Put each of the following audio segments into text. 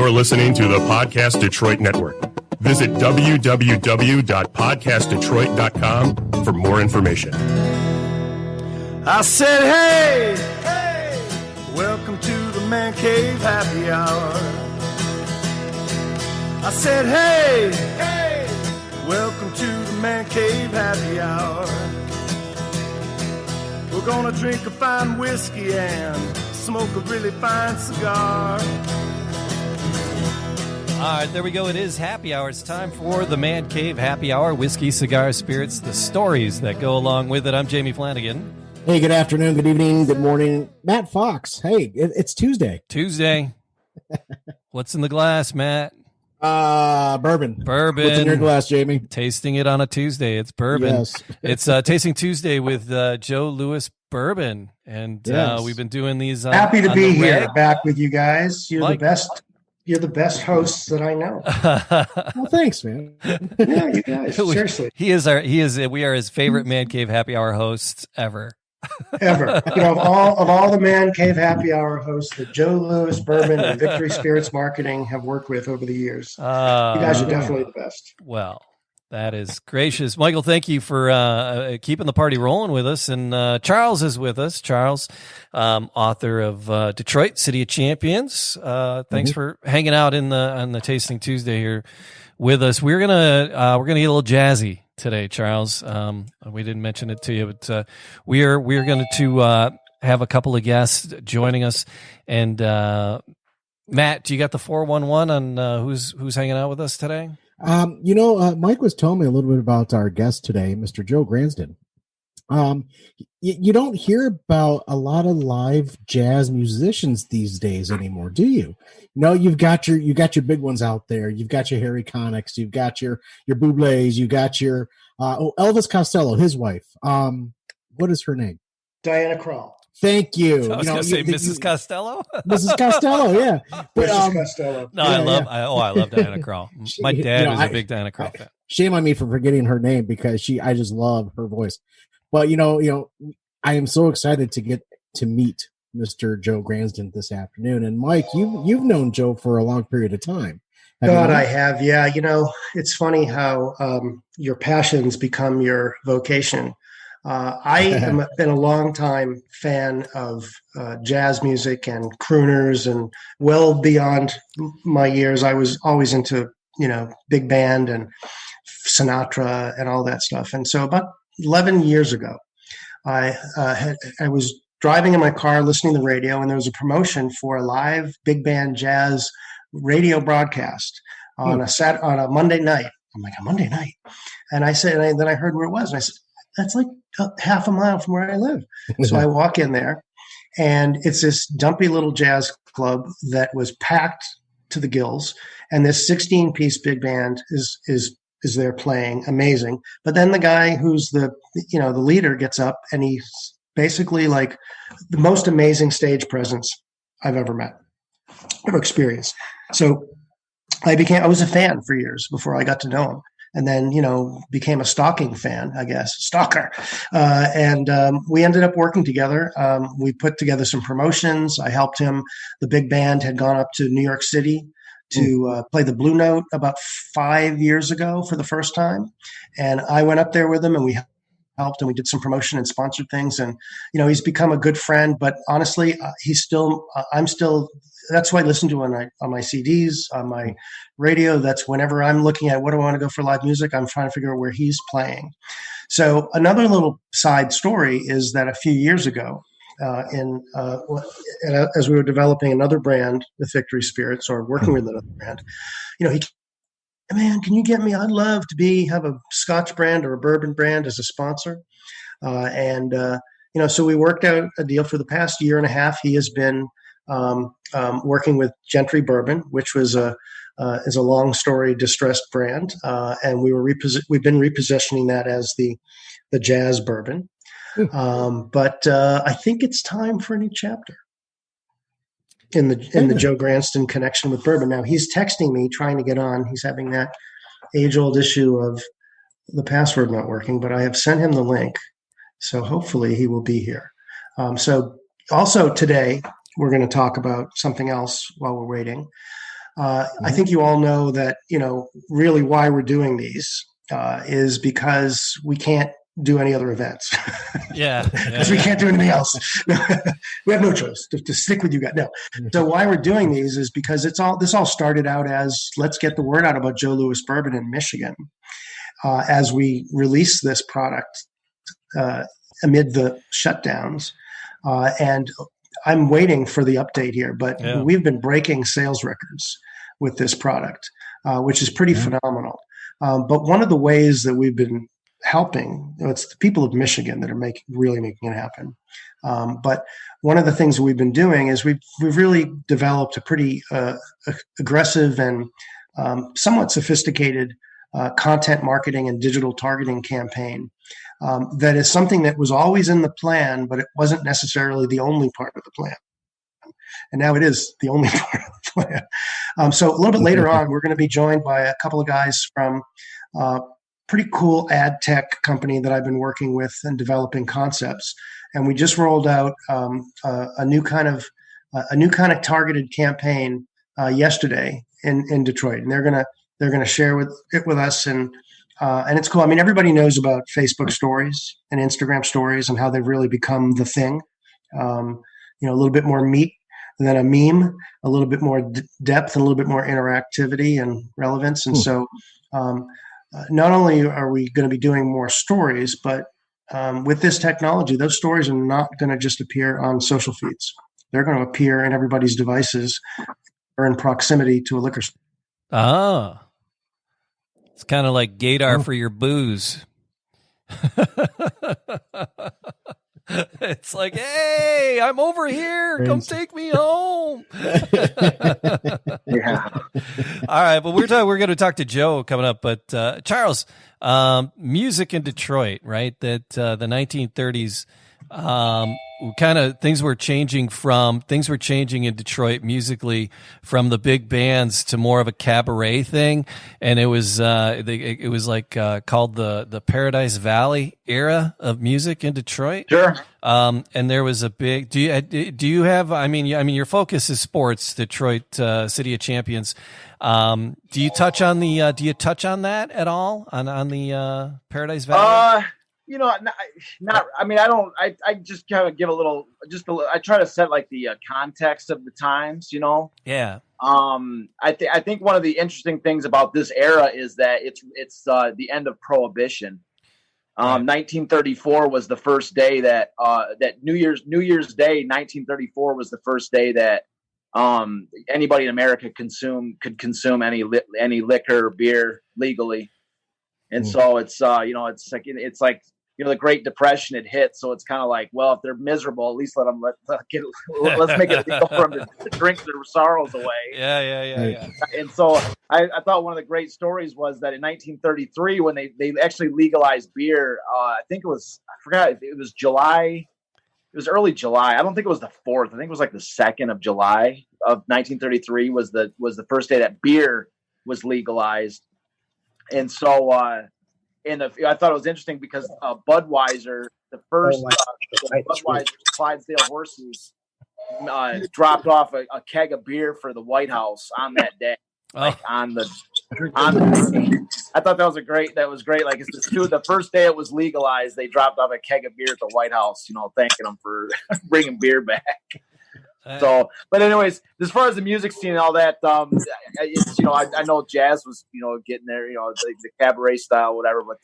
You're listening to the Podcast Detroit Network. Visit www.podcastdetroit.com for more information. I said, hey, welcome to the Man Cave Happy Hour. I said, hey, welcome to the Man Cave Happy Hour. We're gonna drink a fine whiskey and smoke a really fine cigar. All right, there we go. It is happy hour. It's time for the Man Cave Happy Hour. Whiskey, cigars, spirits, the stories that go along with it. I'm Jamie Flanagan. Hey, good afternoon, good evening, good morning. Matt Fox. Hey, it's Tuesday. What's in the glass, Matt? Bourbon. What's in your glass, Jamie? Tasting it on a Tuesday. It's bourbon. Yes. It's Tasting Tuesday with Joe Louis Bourbon. And Yes. we've been doing these. Happy to on be the here, reg. back with you guys. You're Mike. the best. You're the best hosts that I know. Well, thanks, man. Yeah, you guys. Seriously, we are his favorite Man Cave Happy Hour hosts ever. ever. Of all the Man Cave Happy Hour hosts that Joe Louis Bourbon and Victory Spirits Marketing have worked with over the years, you guys are definitely the best. Well, that is gracious. Michael, thank you for keeping the party rolling with us. And Charles is with us. Charles, author of Detroit, City of Champions. Thanks for hanging out on the Tasting Tuesday here with us. We're gonna get a little jazzy today, Charles. We didn't mention it to you, but we're going to have a couple of guests joining us. And Matt, do you got the 411 on who's hanging out with us today? Mike was telling me a little bit about our guest today, Mr. Joe Gransden. You don't hear about a lot of live jazz musicians these days anymore, do you? No, you've got your big ones out there. You've got your Harry Connicks, you've got your Bublés, you got your Elvis Costello, his wife. What is her name? Diana Krall. Thank you. I was going to say Mrs. Costello. Mrs. Costello, yeah. But, Mrs. Costello. No, I love Diana Krall. My dad was a big Diana Krall fan. Shame on me for forgetting her name because I just love her voice. But I am so excited to get to meet Mr. Joe Gransden this afternoon. And Mike, you've known Joe for a long period of time. God, I have. Yeah. It's funny how your passions become your vocation. I have been a long time fan of jazz music and crooners, and well beyond my years, I was always into, big band and Sinatra and all that stuff. And so about 11 years ago, I was driving in my car listening to the radio, and there was a promotion for a live big band jazz radio broadcast on a Monday night. I'm like, a Monday night? And I said, and then I heard where it was, and I said, that's like half a mile from where I live. So I walk in there, and it's this dumpy little jazz club that was packed to the gills, and this 16-piece big band is there playing, amazing. But then the guy who's the leader gets up, and he's basically like the most amazing stage presence I've ever met, ever experienced. So I was a fan for years before I got to know him. And then, became a stalking fan, I guess, stalker. And we ended up working together. We put together some promotions. I helped him. The big band had gone up to New York City to play the Blue Note about 5 years ago for the first time. And I went up there with him, and we helped, and we did some promotion and sponsored things. And, he's become a good friend. But honestly, I'm still, that's why I listen to on my CDs, on my radio. That's whenever I'm looking at what do I want to go for live music, I'm trying to figure out where he's playing. So another little side story is that a few years ago, as we were developing another brand with Victory Spirits, or working with another brand, man, can you get me? I'd love to have a Scotch brand or a bourbon brand as a sponsor. So we worked out a deal for the past year and a half. He has been working with Gentry Bourbon, which is a long story distressed brand, and we've been repositioning that as the jazz bourbon. But I think it's time for a new chapter in the Joe Gransden connection with bourbon. Now he's texting me trying to get on. He's having that age-old issue of the password not working, but I have sent him the link, so hopefully he will be here. So also today we're going to talk about something else while we're waiting. I think you all know that, really why we're doing these is because we can't do any other events. Yeah. Because we can't do anything else. We have no choice to stick with you guys. No. So why we're doing these is because this all started out as, let's get the word out about Joe Louis Bourbon in Michigan as we release this product amid the shutdowns. And I'm waiting for the update here, but we've been breaking sales records with this product, which is pretty phenomenal. But one of the ways that we've been helping, it's the people of Michigan that are really making it happen. But one of the things that we've been doing is we've really developed a pretty aggressive and somewhat sophisticated content marketing and digital targeting campaign that is something that was always in the plan, but it wasn't necessarily the only part of the plan. And now it is the only part of the plan. So a little bit later on, we're going to be joined by a couple of guys from pretty cool ad tech company that I've been working with and developing concepts. And we just rolled out a new kind of targeted campaign yesterday in Detroit, and they're gonna share it with us, and it's cool. I mean, everybody knows about Facebook stories and Instagram stories and how they've really become the thing. A little bit more meat than a meme, a little bit more depth, and a little bit more interactivity and relevance, and so. Not only are we going to be doing more stories, but with this technology, those stories are not going to just appear on social feeds. They're going to appear in everybody's devices or in proximity to a liquor store. Ah, it's kind of like Gator for your booze. It's like, hey, I'm over here. Come take me home. Yeah. All right, but we're going to talk to Joe coming up. But Charles, music in Detroit, right? That the 1930s, kind of things were changing in Detroit musically from the big bands to more of a cabaret thing, and it was like called the Paradise Valley era of music in Detroit. Sure. And there was a big. Do you have? I mean, your focus is sports. Detroit, City of Champions. Do you touch on that at all on the Paradise Valley? Not. I mean, I don't. I just kind of give a little. I try to set like the context of the times. Yeah. I think one of the interesting things about this era is that it's the end of Prohibition. 1934 was the first day that New Year's Day 1934 was the first day that anybody in America could consume any liquor or beer legally. And so it's like the Great Depression had hit, so it's kind of like, well, if they're miserable, at least let's make it legal for them to drink their sorrows away. Yeah. And so I thought one of the great stories was that in 1933, when they actually legalized beer, I forgot if it was July. It was early July. I don't think it was the 4th. I think it was like the 2nd of July of 1933 was the first day that beer was legalized. And so, I thought it was interesting because Budweiser, the first Budweiser Clydesdale horses, dropped off a keg of beer for the White House on that day. Like on the I thought that was great. Like it's the first day it was legalized, they dropped off a keg of beer at the White House, thanking them for bringing beer back. So, but anyways, as far as the music scene and all that, I know jazz was, getting there, the cabaret style, whatever, but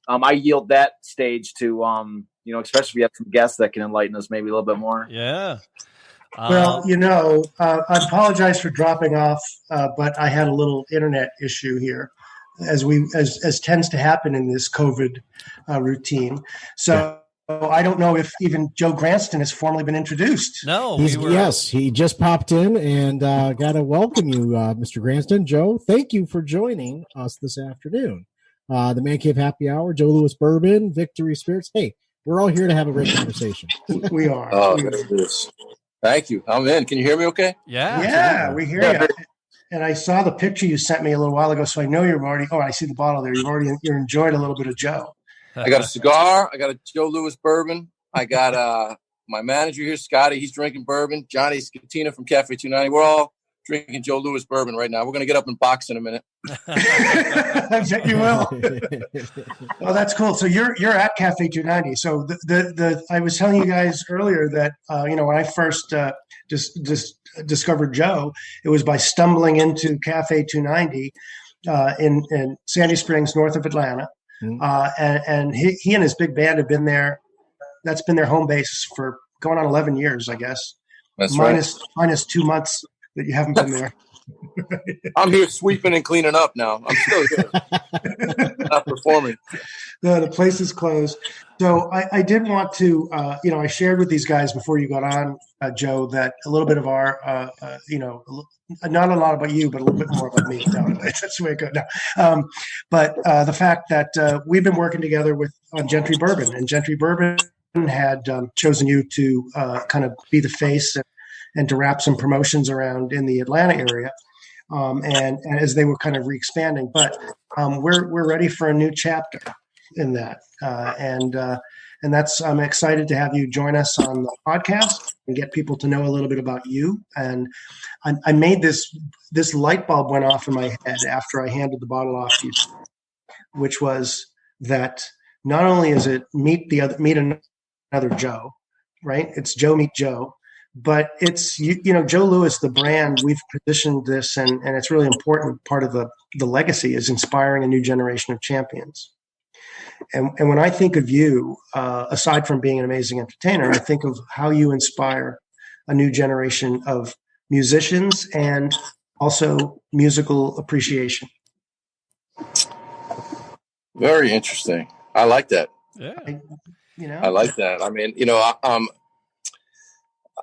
I yield that stage to, especially if you have some guests that can enlighten us maybe a little bit more. Yeah. Well, I apologize for dropping off, but I had a little internet issue here, as tends to happen in this COVID routine. So I don't know if even Joe Gransden has formally been introduced. No, yes, he just popped in, and got to welcome you, Mr. Gransden. Joe, thank you for joining us this afternoon. The Man Cave Happy Hour, Joe Louis Bourbon, Victory Spirits. Hey, we're all here to have a great conversation. We are. Oh, goodness. Thank you. I'm in. Can you hear me okay? Yeah, we hear you. And I saw the picture you sent me a little while ago, so I know you're already. Oh, I see the bottle there. You're enjoying a little bit of Joe. I got a cigar. I got a Joe Louis Bourbon. I got my manager here, Scotty. He's drinking bourbon. Johnny Scatena from Cafe 290. We're all drinking Joe Louis bourbon right now. We're going to get up and box in a minute. I bet you will. Well, that's cool. So you're at Cafe 290. So the I was telling you guys earlier that when I first just discovered Joe, it was by stumbling into Cafe 290 in Sandy Springs, north of Atlanta, and he and his big band have been there. That's been their home base for going on 11 years, I guess. That's minus 2 months that you haven't been there. I'm here sweeping and cleaning up now. I'm still here, not performing. No, the place is closed. So I did want to, I shared with these guys before you got on, Joe, that a little bit of our, not a lot about you, but a little bit more about me. No, that's the way it goes. No. But the fact that we've been working together on Gentry Bourbon, and Gentry Bourbon had chosen you to kind of be the face and to wrap some promotions around in the Atlanta area. And as they were kind of re-expanding, but we're ready for a new chapter in that. And that's, I'm excited to have you join us on the podcast and get people to know a little bit about you. And I made this light bulb went off in my head after I handed the bottle off to you, which was that not only is it meet another Joe, right? It's Joe meet Joe, but it's, Joe Louis, the brand, we've positioned this and it's really important part of the legacy is inspiring a new generation of champions. And when I think of you, aside from being an amazing entertainer, I think of how you inspire a new generation of musicians and also musical appreciation. Very interesting. I like that. Yeah. I like that. I mean,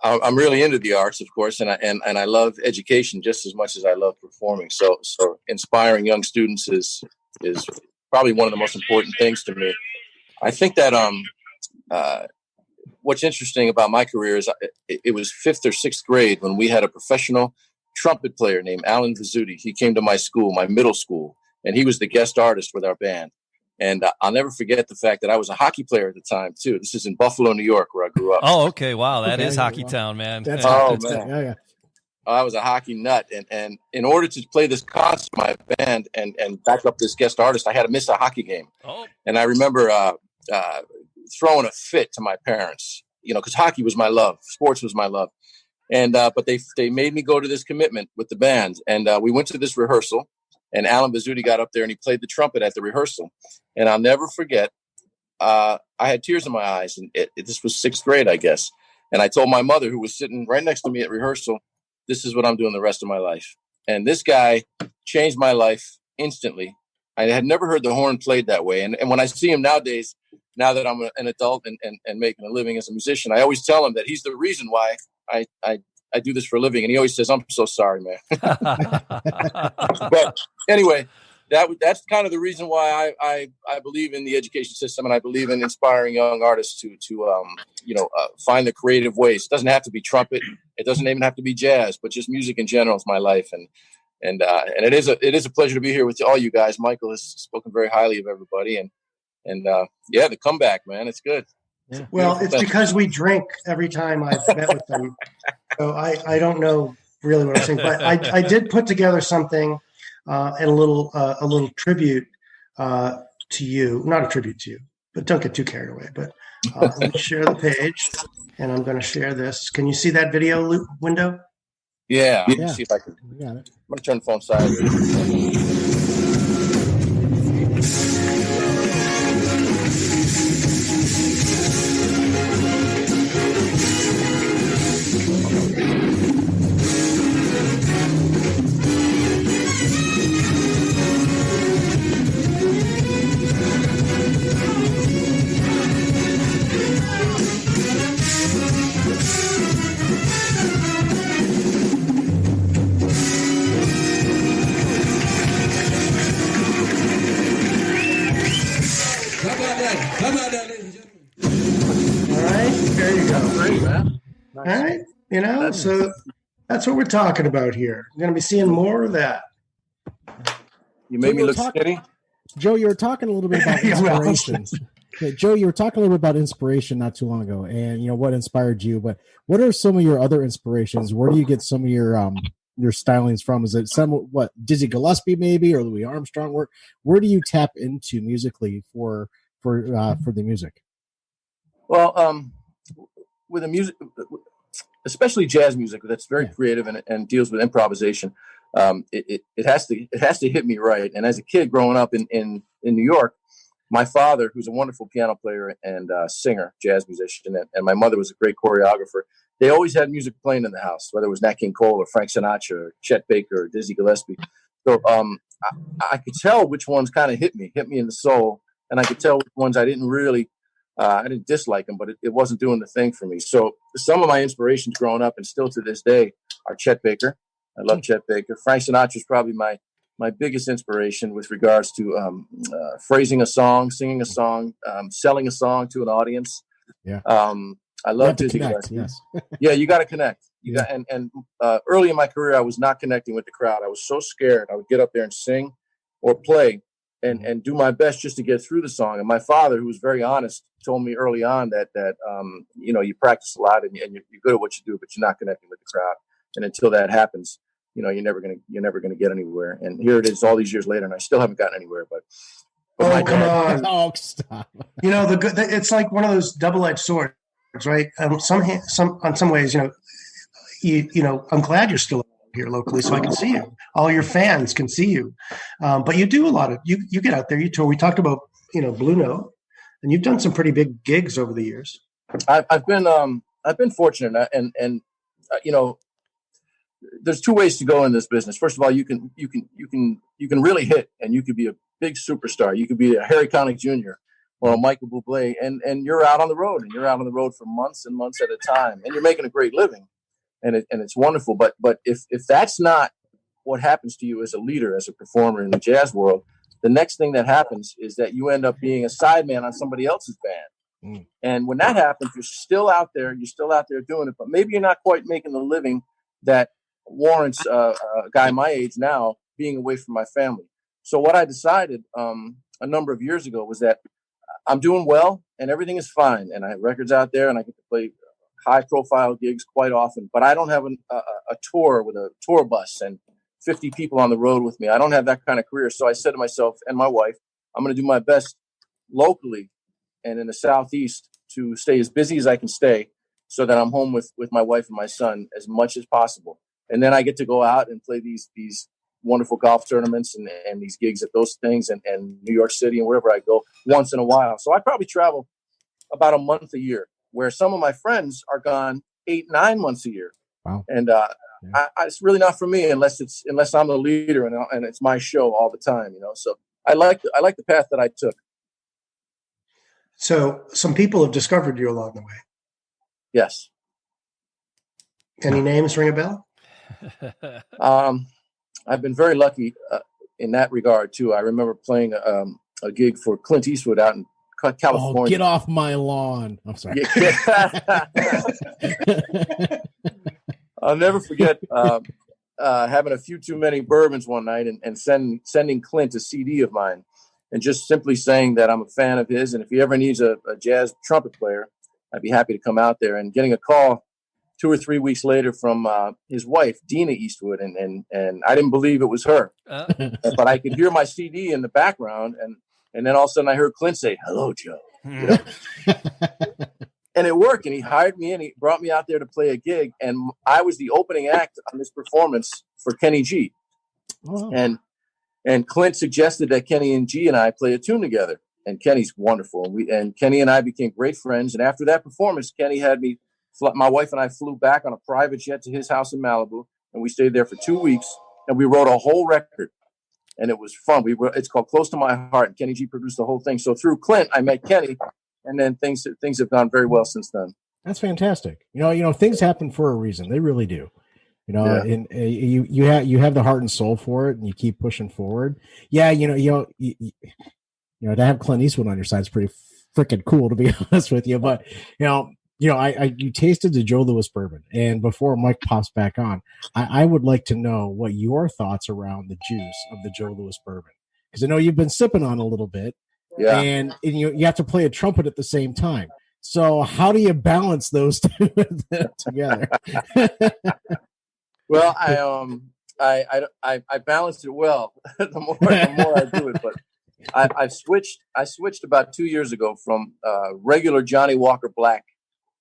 I'm really into the arts, of course, and I love education just as much as I love performing. So inspiring young students is probably one of the most important things to me. I think that what's interesting about my career is it was 5th or 6th grade when we had a professional trumpet player named Alan Vizzuti. He came to my school, my middle school, and he was the guest artist with our band. And I'll never forget the fact that I was a hockey player at the time, too. This is in Buffalo, New York, where I grew up. Oh, okay. Wow. That is Hockey Town, man. That's man. Yeah. I was a hockey nut. And in order to play this concert, my band, and back up this guest artist, I had to miss a hockey game. Oh. And I remember throwing a fit to my parents, because hockey was my love. Sports was my love. And but they made me go to this commitment with the band. And we went to this rehearsal. And Alan Vizzuti got up there and he played the trumpet at the rehearsal. And I'll never forget, I had tears in my eyes. And this was 6th grade, I guess. And I told my mother, who was sitting right next to me at rehearsal, this is what I'm doing the rest of my life. And this guy changed my life instantly. I had never heard the horn played that way. And when I see him nowadays, now that I'm an adult and making a living as a musician, I always tell him that he's the reason why I do this for a living. And he always says, I'm so sorry, man. But anyway, that's kind of the reason why I believe in the education system, and I believe in inspiring young artists to find the creative ways. It doesn't have to be trumpet. It doesn't even have to be jazz, but just music in general is my life. And it is a pleasure to be here with all you guys. Michael has spoken very highly of everybody, and the comeback, man, it's good. Yeah. Well, it's because we drink every time I've met with them. So I don't know really what I'm saying, but I did put together something and a little tribute to you. Not a tribute to you, but don't get too carried away. But let me share the page, and I'm going to share this. Can you see that video window? Yeah. Let me see if I can. Got it. I'm going to turn the phone sideways. All right, so that's what we're talking about here. We're going to be seeing more of that. You made me look skinny. Joe, you were talking a little bit about inspiration. Okay, Joe, you were talking a little bit about inspiration not too long ago, and what inspired you. But what are some of your other inspirations? Where do you get some of your your stylings from? Is it what Dizzy Gillespie maybe, or Louis Armstrong? Where do you tap into musically for the music? Well, with the music, especially jazz music, that's very creative and deals with improvisation. It has to hit me right. And as a kid growing up in New York, my father, who's a wonderful piano player and singer, jazz musician, and my mother was a great choreographer. They always had music playing in the house, whether it was Nat King Cole or Frank Sinatra or Chet Baker or Dizzy Gillespie. So I could tell which ones kind of hit me in the soul, and I could tell which ones I didn't dislike them, but it wasn't doing the thing for me. So some of my inspirations growing up and still to this day are Chet Baker. I love Chet Baker. Frank Sinatra is probably my biggest inspiration with regards to phrasing a song, singing a song, selling a song to an audience. Yeah. I love Dizzy Gillespie. Yes. Yeah, you got to connect. And early in my career, I was not connecting with the crowd. I was so scared. I would get up there and sing or play and do my best just to get through the song. And my father, who was very honest, told me early on that you practice a lot and you're good at what you do, but you're not connecting with the crowd. And until that happens, you're never gonna get anywhere. And here it is, all these years later, and I still haven't gotten anywhere. But oh, come on! Oh, stop! It's like one of those double-edged swords, right? On some ways, I'm glad you're still here locally, so I can see you. All your fans can see you, but you do a lot of you get out there, you tour. We talked about Blue Note, and you've done some pretty big gigs over the years. I've been fortunate, and there's two ways to go in this business. First of all, you can really hit, and you could be a big superstar. You could be a Harry Connick Jr. or a Michael Bublé, and you're out on the road, and you're out on the road for months and months at a time, and you're making a great living, and it's wonderful. But if that's not what happens to you as a leader, as a performer in the jazz world, the next thing that happens is that you end up being a sideman on somebody else's band. And when that happens, you're still out there doing it, but maybe you're not quite making the living that warrants a guy my age now being away from my family. So what I decided a number of years ago was that I'm doing well and everything is fine, and I have records out there and I get to play high profile gigs quite often, but I don't have a tour with a tour bus and 50 people on the road with me. I don't have that kind of career. So I said to myself and my wife, I'm going to do my best locally and in the Southeast to stay as busy as I can stay, so that I'm home with my wife and my son as much as possible. And then I get to go out and play these wonderful golf tournaments and these gigs at those things and New York City and wherever I go once in a while. So I probably travel about a month a year, where some of my friends are gone 8-9 months a year. Wow. And it's really not for me unless I'm the leader and it's my show all the time, So I like the path that I took. So some people have discovered you along the way. Yes. Any names ring a bell? I've been very lucky in that regard too. I remember playing a gig for Clint Eastwood out in California. Oh, get off my lawn! I'm sorry. I'll never forget having a few too many bourbons one night and sending Clint a CD of mine, and just simply saying that I'm a fan of his, and if he ever needs a jazz trumpet player, I'd be happy to come out there. And getting a call 2 or 3 weeks later from his wife, Dina Eastwood, and I didn't believe it was her, but I could hear my CD in the background, and then all of a sudden I heard Clint say, "Hello, Joe," and it worked. And he hired me, and he brought me out there to play a gig, and I was the opening act on this performance for Kenny G. Wow. And Clint suggested that Kenny and G and I play a tune together. And Kenny's wonderful, and Kenny and I became great friends. And after that performance, Kenny had me. My wife and I flew back on a private jet to his house in Malibu, and we stayed there for 2 weeks, and we wrote a whole record, and it was fun. It's called "Close to My Heart," and Kenny G produced the whole thing. So through Clint, I met Kenny, and then things have gone very well since then. That's fantastic. Things happen for a reason. They really do. And you have the heart and soul for it, and you keep pushing forward. Yeah, to have Clint Eastwood on your side is pretty freaking cool, to be honest with you. But you tasted the Joe Louis bourbon, and before Mike pops back on, I would like to know what your thoughts around the juice of the Joe Louis bourbon, because I know you've been sipping on a little bit, and you have to play a trumpet at the same time. So how do you balance those two together? Well, I balanced it well. the more I do it, but I switched about 2 years ago from regular Johnny Walker Black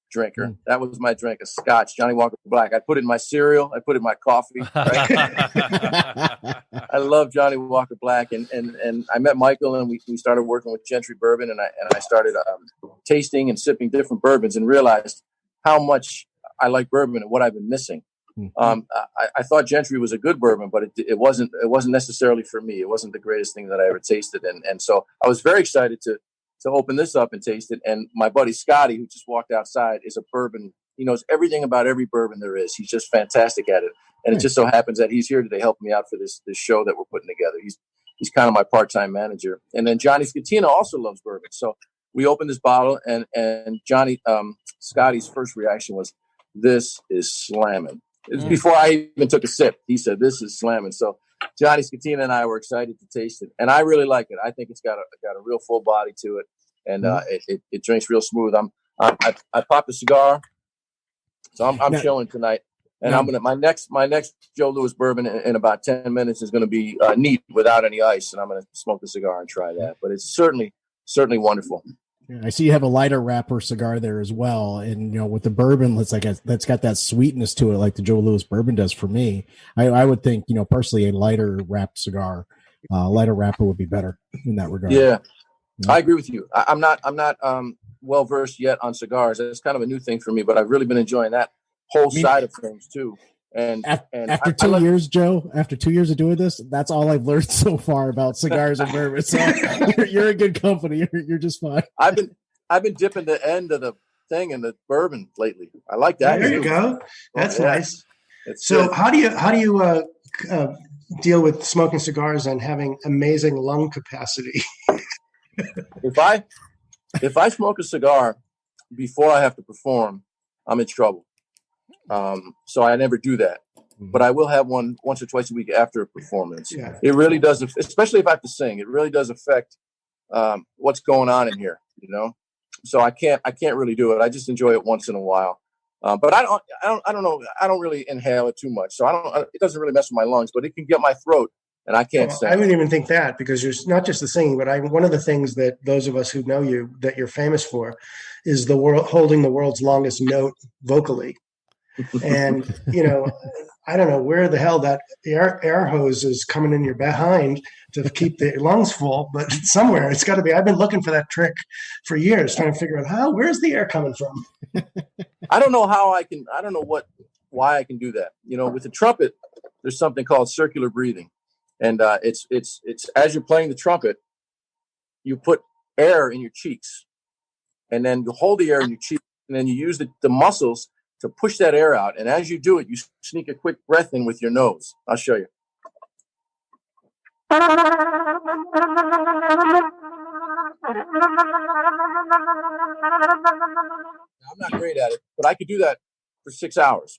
drinker. That was my drink, a Scotch, Johnny Walker Black. I put it in my cereal. I put it in my coffee. Right? I love Johnny Walker Black, and I met Michael, and we started working with Gentry Bourbon, and I started tasting and sipping different bourbons, and realized how much I like bourbon and what I've been missing. I thought Gentry was a good bourbon, but it wasn't necessarily for me. It wasn't the greatest thing that I ever tasted, and so I was very excited to open this up and taste it. And my buddy Scotty, who just walked outside, is a bourbon. He knows everything about every bourbon there is. He's just fantastic at it. And it just so happens that he's here today helping me out for this show that we're putting together. He's kind of my part-time manager. And then Johnny Scatena also loves bourbon. So we opened this bottle, and Johnny, Scotty's first reaction was, "This is slamming." It was before I even took a sip. He said, "This is slamming." So Johnny Scatena and I were excited to taste it, and I really like it. I think it's got a real full body to it, and it drinks real smooth. I popped a cigar, so I'm chilling tonight, and I'm gonna my next Joe Louis bourbon in about 10 minutes is gonna be neat without any ice, and I'm gonna smoke the cigar and try that. But it's certainly wonderful. I see you have a lighter wrapper cigar there as well, and with the bourbon, that's got that sweetness to it, like the Joe Louis bourbon does for me. I would think, personally, a lighter wrapped cigar, lighter wrapper would be better in that regard. Yeah, I agree with you. I'm not well versed yet on cigars. It's kind of a new thing for me, but I've really been enjoying that whole side of things too. And after 2 years, Joe, after 2 years of doing this, that's all I've learned so far about cigars and bourbon. So you're in good company. You're just fine. I've been dipping the end of the thing in the bourbon lately. I like that. There you go. That's nice. So good. how do you deal with smoking cigars and having amazing lung capacity? If I smoke a cigar before I have to perform, I'm in trouble. So I never do that, but I will have one once or twice a week after a performance. Yeah. It really does, especially if I have to sing. It really does affect what's going on in here, So I can't really do it. I just enjoy it once in a while. But I don't know. I don't really inhale it too much, so it doesn't really mess with my lungs. But it can get my throat, and I can't sing. I wouldn't even think that, because you're not just the singing, but one of the things that those of us who know you that you're famous for is holding the world's longest note vocally. And I don't know where the hell that air hose is coming in your behind to keep the lungs full, but somewhere it's got to be. I've been looking for that trick for years, trying to figure out where's the air coming from. I don't know why I can do that. With the trumpet, there's something called circular breathing, and it's as you're playing the trumpet, you put air in your cheeks, and then you hold the air in your cheeks, and then you use the muscles to push that air out. And as you do it, you sneak a quick breath in with your nose. I'll show you. I'm not great at it, but I could do that for 6 hours.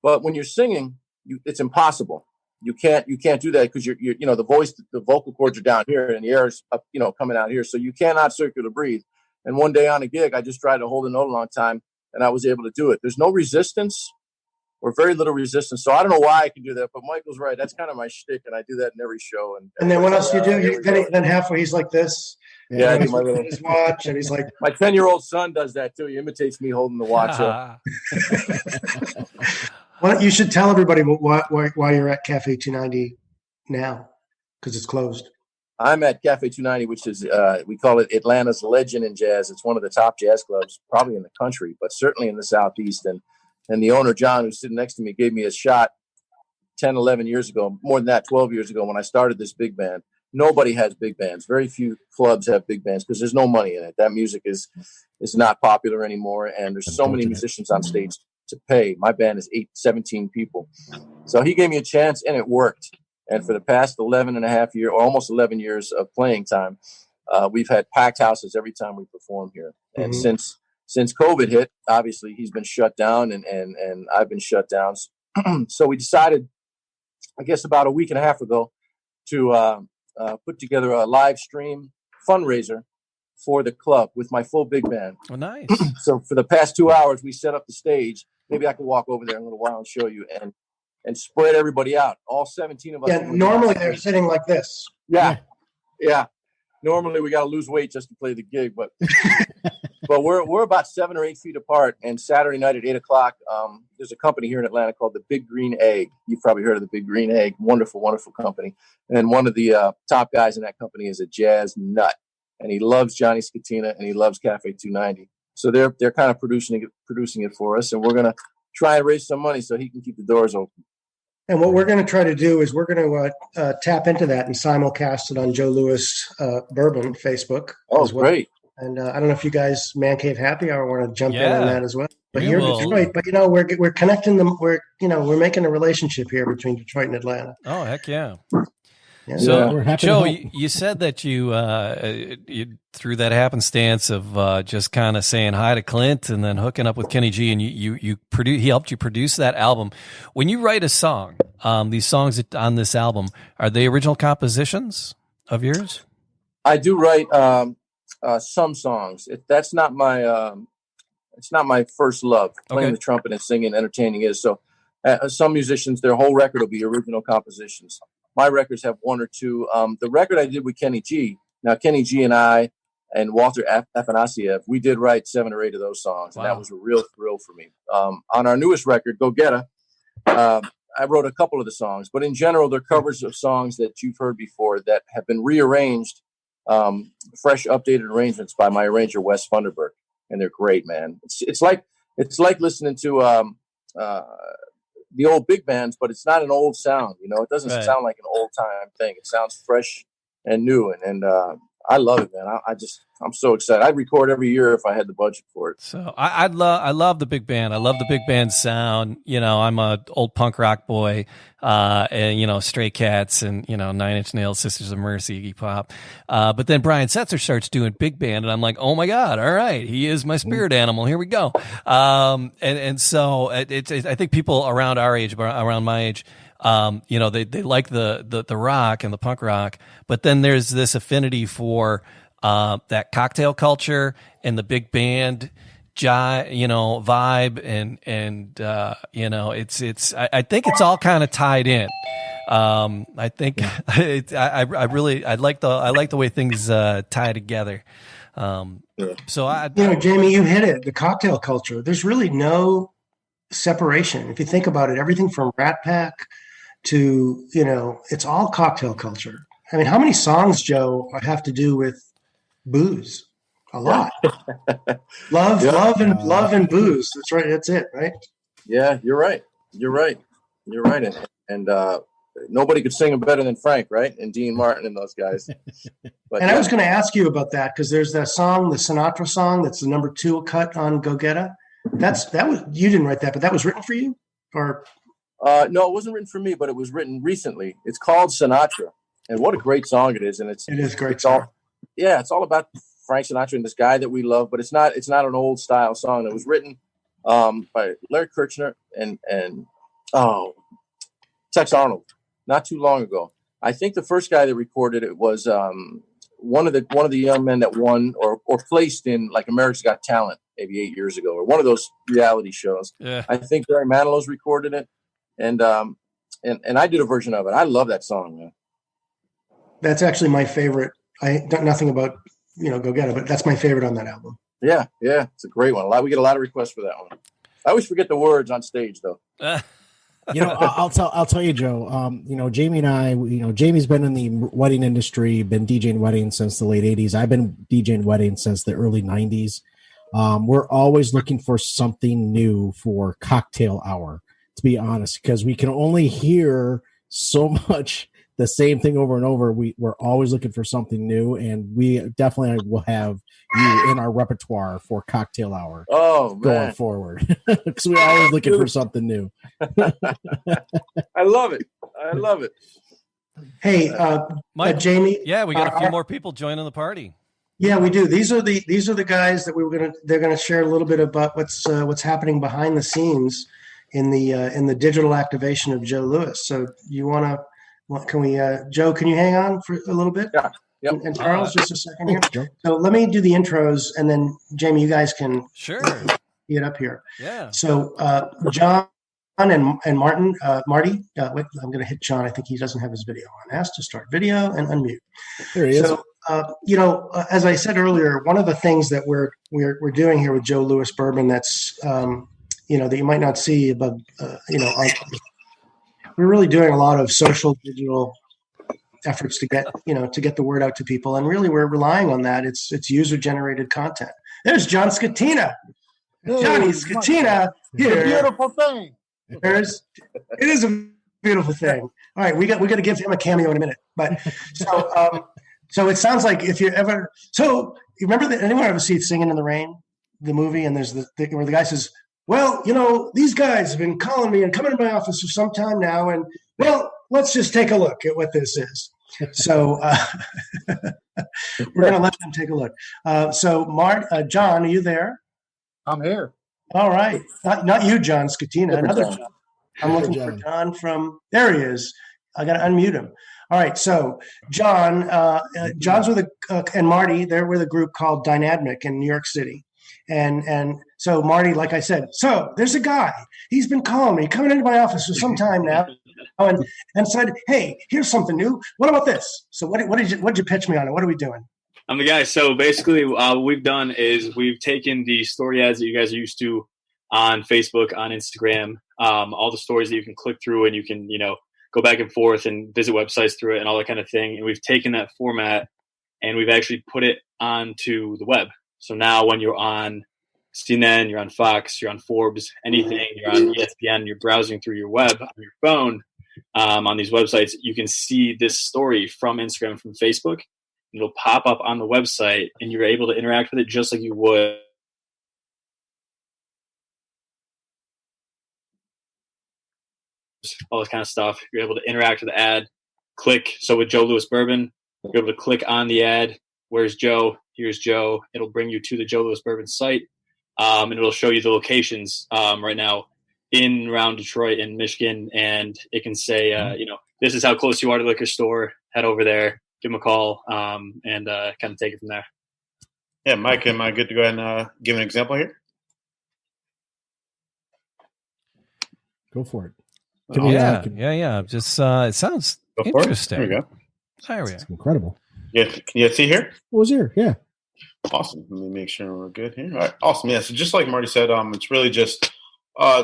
But when you're singing, it's impossible. You can't do that because you're the vocal cords are down here and the air is up, coming out here. So you cannot circular breathe. And one day on a gig, I just tried to hold a note a long time, and I was able to do it. There's no resistance, or very little resistance. So I don't know why I can do that, but Michael's right. That's kind of my shtick, and I do that in every show. And then what else do you do? Then halfway he's like this. Yeah, I do my little his watch, and he's like, my 10-year-old son does that too. He imitates me holding the watch up. Well, you should tell everybody why you're at Cafe 290 now, because it's closed. I'm at Cafe 290, which is, we call it Atlanta's Legend in Jazz. It's one of the top jazz clubs, probably in the country, but certainly in the Southeast. And the owner, John, who's sitting next to me, gave me a shot 10, 11 years ago, more than that, 12 years ago, when I started this big band. Nobody has big bands. Very few clubs have big bands because there's no money in it. That music is not popular anymore, and there's so many musicians on stage to pay. My band is 17 people. So he gave me a chance, and it worked. And for the past 11 and a half years, or almost 11 years of playing time, we've had packed houses every time we perform here. And since COVID hit, obviously he's been shut down and I've been shut down. So we decided, I guess about a week and a half ago, to put together a live stream fundraiser for the club with my full big band. Oh, nice. So for the past 2 hours, we set up the stage. Maybe I can walk over there in a little while and show you. and spread everybody out. All 17 of us. Yeah, normally they're sitting like this. Yeah. Normally we got to lose weight just to play the gig, but we're about 7 or 8 feet apart. And Saturday night at 8:00, there's a company here in Atlanta called the Big Green Egg. You've probably heard of the Big Green Egg. Wonderful, wonderful company. And one of the top guys in that company is a jazz nut, and he loves Johnny Scatena and he loves Cafe 290. So they're kind of producing it for us, and we're gonna try and raise some money so he can keep the doors open. And what we're going to try to do is we're going to tap into that and simulcast it on Joe Louis Bourbon Facebook. Oh, as well. Great. And I don't know if you guys Man Cave Happy Hour want to jump in on that as well. But We you're will. Detroit. But we're connecting them. We're making a relationship here between Detroit and Atlanta. Oh, heck yeah. Yeah. So, We're happy to Joe, help. you said that you through that happenstance of just kind of saying hi to Clint and then hooking up with Kenny G, and he helped you produce that album. When you write a song, these songs on this album, are they original compositions of yours? I do write some songs. That's not my it's not my first love. Playing the trumpet and singing, entertaining is. So some musicians, their whole record will be original compositions. My records have 1 or 2. The record I did with Kenny G. Now Kenny G and I and Walter Afanasiev, we did write 7 or 8 of those songs, and that was a real thrill for me. On our newest record, Go Getta, I wrote a couple of the songs, but in general, they're covers of songs that you've heard before that have been rearranged, fresh, updated arrangements by my arranger Wes Funderburk, and they're great, man. It's like listening to the old big bands, but it's not an old sound. It doesn't sound like an old time thing. It sounds fresh and new, and I love it, man. I'm so excited. I'd record every year if I had the budget for it. So I love the big band. I love the big band sound. I'm a old punk rock boy, and Stray Cats and 9 Inch Nails, Sisters of Mercy, Iggy Pop. But then Brian Setzer starts doing big band, and I'm like, oh my god, all right, he is my spirit animal. Here we go. And so I think people around our age, around my age, they like the rock and the punk rock, but then there's this affinity for that cocktail culture and the big band vibe, and I think it's all kind of tied in. I think I like the way things tie together. So Jamie, you hit it. The cocktail culture. There's really no separation. If you think about it, everything from Rat Pack to, it's all cocktail culture. I mean, how many songs, Joe, have to do with booze? A lot. Love and booze. That's right. That's it, right? Yeah, you're right. And nobody could sing them better than Frank, right? And Dean Martin and those guys. But, I was going to ask you about that because there's that song, the Sinatra song, that's the number 2 cut on Go Getta. You didn't write that, but that was written for you, or? No, it wasn't written for me, but it was written recently. It's called Sinatra, and what a great song it is! And it is great. It's all about Frank Sinatra and this guy that we love, but it's not an old style song. It was written by Larry Kirchner and Tex Arnold not too long ago. I think the first guy that recorded it was one of the young men that won or placed in like America's Got Talent maybe 8 years ago, or one of those reality shows. Yeah. I think Barry Manilow's recorded it, and I did a version of it. I love that song, man. That's actually my favorite. I don't nothing about Go Get It, but that's my favorite on that album. Yeah, it's a great one. We get a lot of requests for that one. I always forget the words on stage, though. I'll tell you, Joe. Jamie and I. Jamie's been in the wedding industry, been DJing weddings since the late '80s. I've been DJing weddings since the early '90s. We're always looking for something new for cocktail hour, to be honest, because we can only hear so much the same thing over and over. We're always looking for something new, and we definitely will have you in our repertoire for cocktail hour. Going forward, because we're always looking for something new. I love it. Hey, Mike, Jamie. Yeah, we got a few more people joining the party. Yeah, we do. These are the guys that they're gonna share a little bit about what's happening behind the scenes in the digital activation of Joe Louis. So can we, Joe, can you hang on for a little bit? Yeah. Yep. And Charles, just a second here. So let me do the intros, and then Jamie, you guys can sure get up here. Yeah. So John and Marty. Wait, I'm going to hit John. I think he doesn't have his video on. Ask to start video and unmute. There he is. So, as I said earlier, one of the things that we're doing here with Joe Louis Bourbon that's that you might not see above, we're really doing a lot of social digital efforts to get the word out to people, and really we're relying on that. It's user generated content. There's John Scatena. Johnny Scatena here. Beautiful thing. It is a beautiful thing. All right, we got to give him a cameo in a minute. But so it sounds like if you ever you remember anyone ever see Singing in the Rain, the movie, and there's where the guy says, well, these guys have been calling me and coming to my office for some time now, and well, let's just take a look at what this is. So we're going to let them take a look. John, are you there? I'm here. All right. Not you, John Scatena. Another John. I'm looking for John from – there he is. I got to unmute him. All right. So John's with and Marty, they're with a group called Dynamic in New York City. And so Marty, like I said, so there's a guy. He's been calling me, coming into my office for some time now, and said, hey, here's something new. What about this? So what did you pitch me on it? What are we doing? I'm the guy. So basically what we've done is we've taken the story ads that you guys are used to on Facebook, on Instagram, all the stories that you can click through and you can, go back and forth and visit websites through it and all that kind of thing. And we've taken that format and we've actually put it onto the web. So now when you're on CNN, you're on Fox, you're on Forbes, anything, you're on ESPN, you're browsing through your web on your phone, on these websites, you can see this story from Instagram, from Facebook. It'll pop up on the website and you're able to interact with it just like you would all this kind of stuff. You're able to interact with the ad, click. So with Joe Louis Bourbon, you're able to click on the ad. Where's Joe? Here's Joe. It'll bring you to the Joe Louis Bourbon site, and it'll show you the locations right now in and around Detroit and Michigan. And it can say, this is how close you are to the liquor store. Head over there. Give them a call, and kind of take it from there. Yeah, Mike, am I good to go ahead and give an example here? Go for it. Yeah. Just it sounds interesting. There we go. There we It's go. incredible. Yeah, can you see here? What was here? Yeah. Awesome. Let me make sure we're good here. All right, awesome. Yeah, so just like Marty said, it's really just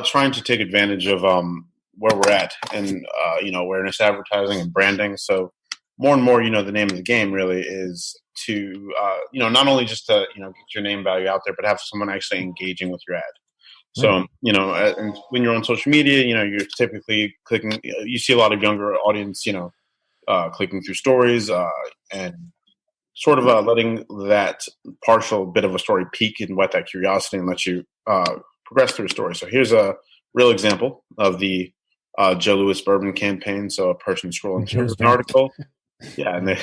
trying to take advantage of where we're at and awareness advertising and branding. So more and more, the name of the game really is to, not only just to, get your name value out there, but have someone actually engaging with your ad. So, and when you're on social media, you're typically clicking, you see a lot of younger audience, clicking through stories and sort of letting that partial bit of a story peak and whet that curiosity and let you progress through a story. So here's a real example of the Joe Louis Bourbon campaign. So a person scrolling through an article. Yeah, and and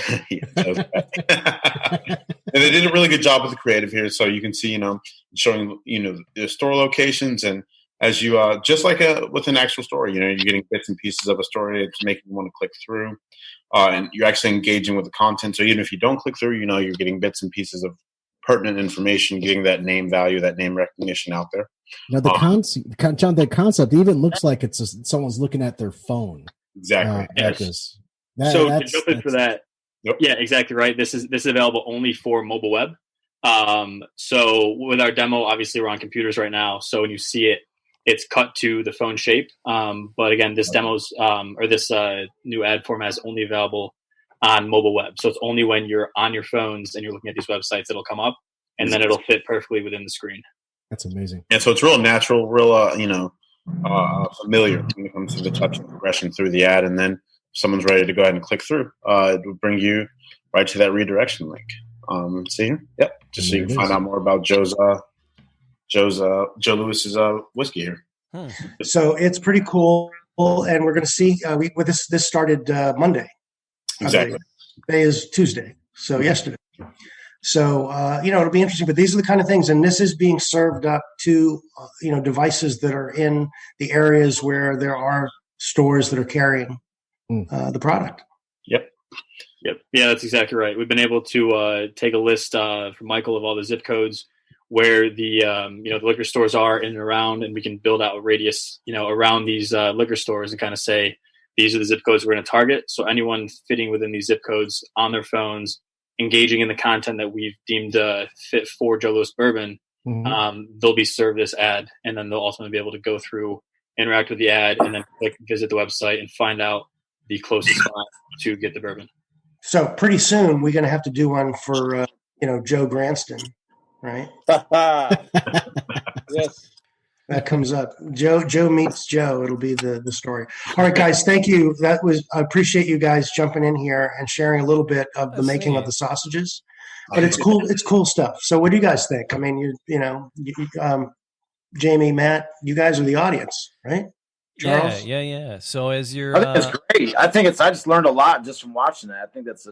they did a really good job with the creative here. So you can see, showing, the store locations, and as you just like with an actual story, you're getting bits and pieces of a story. It's making you want to click through, and you're actually engaging with the content. So even if you don't click through, you're getting bits and pieces of pertinent information, getting that name value, that name recognition out there. Now the John, that concept even looks like someone's looking at their phone. Exactly. At this. So to jump in for that, yep. Yeah, exactly right. This is available only for mobile web. So with our demo, obviously we're on computers right now. So when you see it, it's cut to the phone shape. But again, this demo's this new ad format is only available on mobile web. So it's only when you're on your phones and you're looking at these websites it'll come up, and then it'll fit perfectly within the screen. That's amazing. And so it's real natural, real familiar when it comes to the touch and progression through the ad, and then someone's ready to go ahead and click through, it will bring you right to that redirection link. See here? Yep. Just so you can find out more about Joe Louis's whiskey here. So it's pretty cool, and we're going to see. With this started Monday. Exactly. Today is Tuesday, so yesterday. So it'll be interesting. But these are the kind of things, and this is being served up to devices that are in the areas where there are stores that are carrying the product. Yep. Yeah, that's exactly right. We've been able to take a list from Michael of all the zip codes where the the liquor stores are in and around, and we can build out a radius around these liquor stores and kind of say these are the zip codes we're going to target. So anyone fitting within these zip codes on their phones, engaging in the content that we've deemed fit for Joe Louis Bourbon, they'll be served this ad, and then they'll ultimately be able to go through, interact with the ad, and then visit the website and find out the closest spot to get the bourbon. So pretty soon we're going to have to do one for Joe Gransden, right? Yes. That comes up. Joe meets Joe. It'll be the story. All right, guys. Thank you. I appreciate you guys jumping in here and sharing a little bit of the making of the sausages. But it's cool. It's cool stuff. So what do you guys think? I mean, Jamie, Matt, you guys are the audience, right? Charles? Yeah. So as you're, I think that's great. I just learned a lot just from watching that. I think it's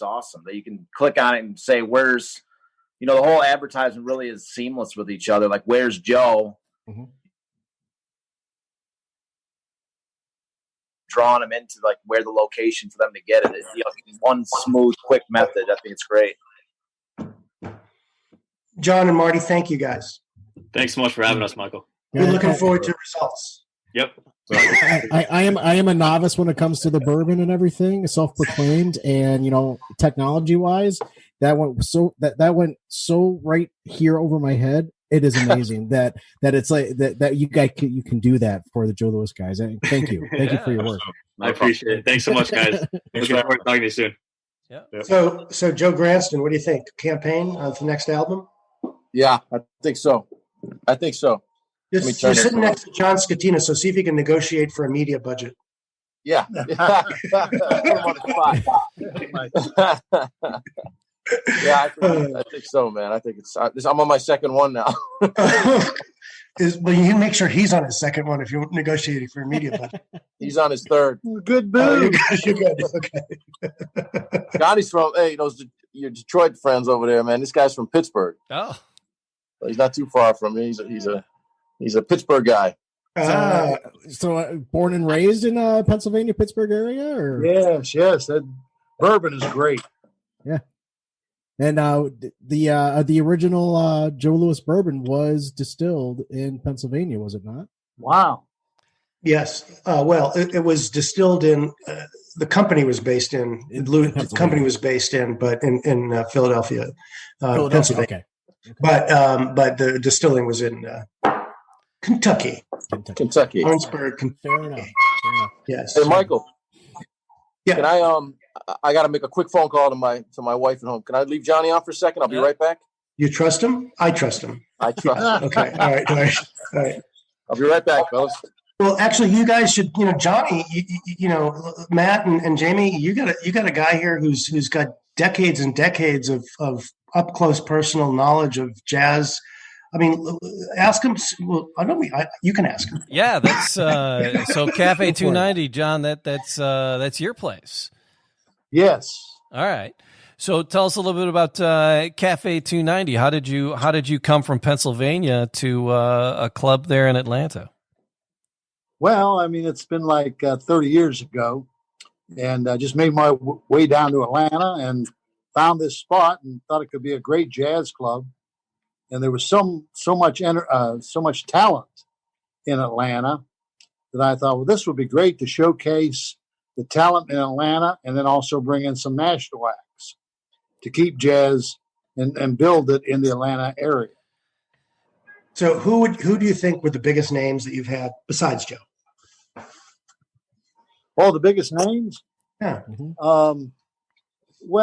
awesome that you can click on it and say, where's, the whole advertisement really is seamless with each other. Like, where's Joe? Drawing them into like where the location for them to get it. One smooth, quick method. I think it's great. John and Marty, thank you guys. Thanks so much for having us, Michael. We're looking forward to results. Yep. I am a novice when it comes to the bourbon and everything, self-proclaimed, and technology wise, that went so right here over my head. It is amazing that it's like that you guys you can do that for the Joe Louis guys. Thank you for your work. I appreciate it. Thanks so much, guys. Looking forward to talking to you soon. Yeah. So Joe Gransden, what do you think? Campaign for the next album? Yeah, I think so. You're sitting next to John Scatena, so see if you can negotiate for a media budget. Yeah. Yeah, I think so, man. I think I'm on my second one now. Well, you can make sure he's on his second one if you're negotiating for a media budget. He's on his third. Good move. You're good. Okay. Johnny's from your Detroit friends over there, man. This guy's from Pittsburgh. Oh, he's not too far from me. He's a Pittsburgh guy. So born and raised in Pennsylvania, Pittsburgh area, or Yes. That bourbon is great. yeah. And the original Joe Louis bourbon was distilled in Pennsylvania, was it not? Wow. Yes. Well, it was distilled in. The company was based in. The company was based in, but in Philadelphia, Pennsylvania. Okay. But the distilling was in Kentucky. Orangeburg, Kentucky. Fair enough. Yes. Hey, Michael. Yeah. Can I got to make a quick phone call to my wife at home. Can I leave Johnny on for a second? I'll be right back. You trust him? I trust him. I trust him. Okay. All right. I'll be right back, fellas. Well, actually, you guys should. Johnny. Matt and Jamie. You got a guy here who's got decades and decades of up close personal knowledge of jazz. I mean, ask him. Well, you can ask him. yeah. That's so Cafe 290, John. That's your place. Yes. All right. So tell us a little bit about Cafe 290. How did you come from Pennsylvania to a club there in Atlanta? Well, I mean, it's been like 30 years ago, and I just made my way down to Atlanta and found this spot and thought it could be a great jazz club. And there was so much talent in Atlanta that I thought, well, this would be great to showcase the talent in Atlanta and then also bring in some national acts to keep jazz and build it in the Atlanta area. So who do you think were the biggest names that you've had besides Joe? Oh, the biggest names? Yeah. We